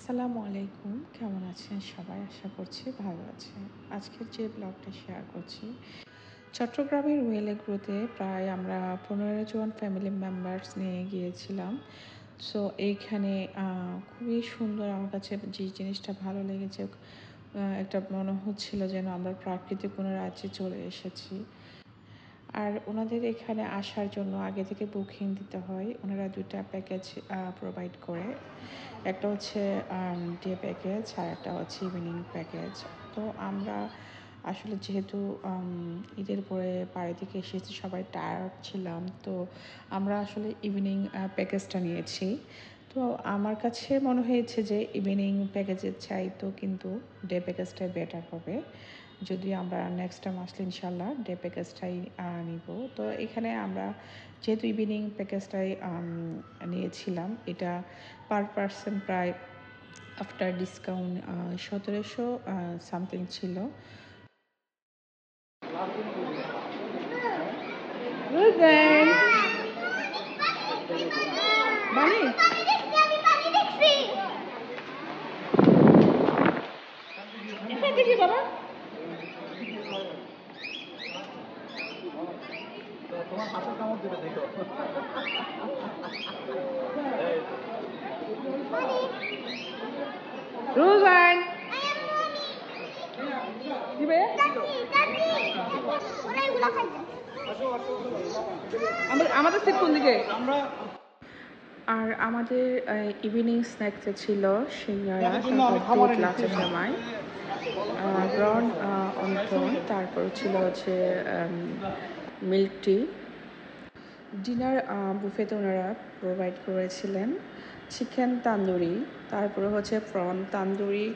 আসসালামু আলাইকুম, কেমন আছেন সবাই? আশা করছি ভালো আছেন। আজকের যে ব্লগটা শেয়ার করছি, চট্টগ্রামের ওয়েল এগ্রোতে প্রায় আমরা 15 জন ফ্যামিলি মেম্বার্স নিয়ে গিয়েছিলাম। সো এইখানে খুবই সুন্দর, আমার কাছে যে জিনিসটা ভালো লেগেছে, একটা মনে হচ্ছিল যেন আমরা প্রাকৃতিক কোনো রাজ্যে চলে এসেছি। আর ওনাদের এখানে আসার জন্য আগে থেকে বুকিং দিতে হয়। ওনারা 2টা প্যাকেজ প্রোভাইড করে। একটা হচ্ছে ডে প্যাকেজ আর একটা হচ্ছে ইভিনিং প্যাকেজ। তো আমরা আসলে যেহেতু ঈদের পরে বাড়ি থেকে এসেছি, সবাই টায়ার্ড ছিলাম, তো আমরা আসলে ইভিনিং প্যাকেজটা নিয়েছি। তো আমার কাছে মনে হয়েছে যে ইভিনিং প্যাকেজের চাইতেও কিন্তু ডে প্যাকেজটাই বেটার হবে। যদি আমরা নেক্সট টাইম আসলে ইনশাল্লাহ ডে প্যাকেজটাই নিব। তো এখানে আমরা যেহেতু ইভিনিং প্যাকেজটাই নিয়েছিলাম, এটা পার পারসন প্রায় আফটার ডিসকাউন্ট 1700 সামথিং ছিল। বাবা তোমার হাতে কামড় দিবে, দেখো। রোজান দিবে আমাদের সিট কোন দিকে? আমরা আর আমাদের ইভিনিং স্ন্যাক্সে ছিল সিঙ্গারা, তারপর লাচের সময় ব্রাউন অন্টন, তারপর ছিল হচ্ছে মিল্ক টি। ডিনার বুফেতে ওনারা প্রোভাইড করেছিলেন চিকেন তান্দুরি, তারপরে হচ্ছে prawn tandoori,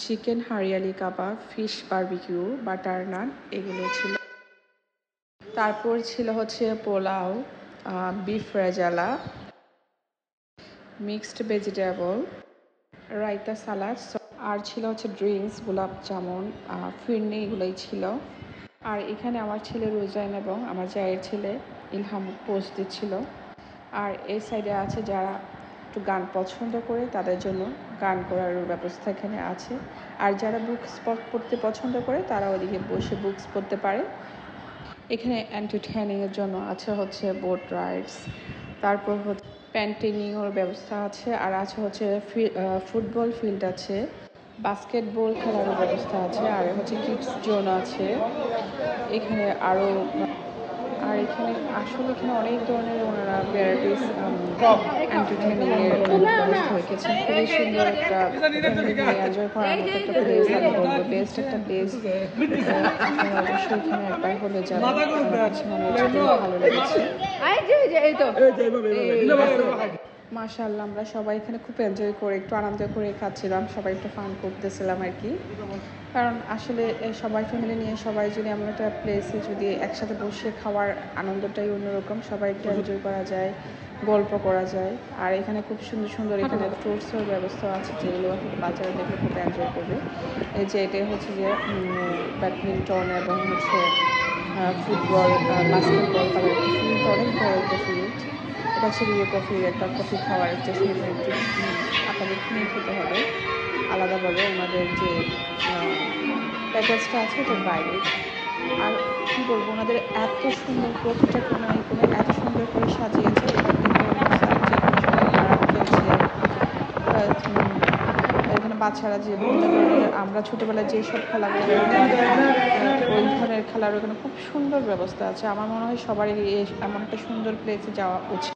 chicken hariyali kebab, fish barbecue, butter naan, এগুলো ছিল। তারপর ছিল হচ্ছে pulao, beef rezala, mixed vegetable, raita, salad, আর ছিল হচ্ছে ড্রিঙ্কস, গোলাপ জামুন, ফিরনি, এগুলোই ছিল। আর এখানে আমার ছেলে রোজাইন এবং আমার জায়ের ছেলে ইলহাম পোস্ট দিচ্ছিল। আর এই সাইডে আছে যারা একটু গান পছন্দ করে, তাদের জন্য গান করার ব্যবস্থা এখানে আছে। আর যারা বুকস পড়তে পছন্দ করে, তারা ওইদিকে বসে বুকস পড়তে পারে। এখানে এন্টারটেইনিংয়ের জন্য আছে হচ্ছে বোট রাইডস, তারপর হচ্ছে পেন্টিংয়ের ব্যবস্থা আছে, আর আছে হচ্ছে ফুটবল ফিল্ড আছে, বাস্কেটবল খেলারও ব্যবস্থা আছে, আর হচ্ছে কিডস জোন আছে এখানে আরও। আর এখানে আসলে এখানে অনেক ধরনের ওনারা ভ্যারাইটিস এন্টারটেইনিংয়ের ব্যবস্থা রেখেছেন। খুবই সুন্দর একটা এনজয় করার মতো একটা প্লেস, আমি বলবো বেস্ট একটা প্লেস। অবশ্যই এখানে একবার হলে যাবে, আমার কাছে মনে হচ্ছে খুব ভালো লেগেছে। মাশাআল্লাহ, আমরা সবাই এখানে খুব এনজয় করে একটু আনন্দ করে খাচ্ছিলাম, সবাই একটু ফান করতেছিলাম আর কি। কারণ আসলে সবাই ফ্যামিলি নিয়ে সবাই যদি এমন একটা প্লেসে যদি একসাথে বসে খাওয়ার আনন্দটাই অন্যরকম, সবাই একটু এনজয় করা যায়, গল্প করা যায়। আর এখানে খুব সুন্দর সুন্দর এখানে ফ্রুটসের ব্যবস্থা আছে, যেগুলো বাচ্চারা দেখলে খুব এনজয় করবে। এই যে এটা হচ্ছে যে ব্যাডমিন্টন এবং হচ্ছে ফুটবল, বাস্কেটবল, তারপর একটা ফিল্ড, অনেক বড় একটা ফিল্ড। এটা হচ্ছে কফির একটা কফি খাওয়ার একটা সুন্দর একটু আপনাদের কিনে খেতে হবে আলাদাভাবে ওনাদের যে প্যাকেজটা আছে ওটার বাইরে। আর কী বলবো, ওনাদের এত সুন্দর, প্রতিটা কোনায় কোনো এত সুন্দর করে সাজিয়েছে, এটা দেখে মনে হচ্ছে যেখানে সবাই খারাপ খেলছে। এখানে বাচ্চারা যে বিভিন্ন ধরনের আমরা ছোটোবেলায় যেসব খেলাগুলো ওই ধরনের খেলার ওখানে খুব সুন্দর ব্যবস্থা আছে। আমার মনে হয় সবারই এমন একটা সুন্দর প্লেসে যাওয়া উচিত।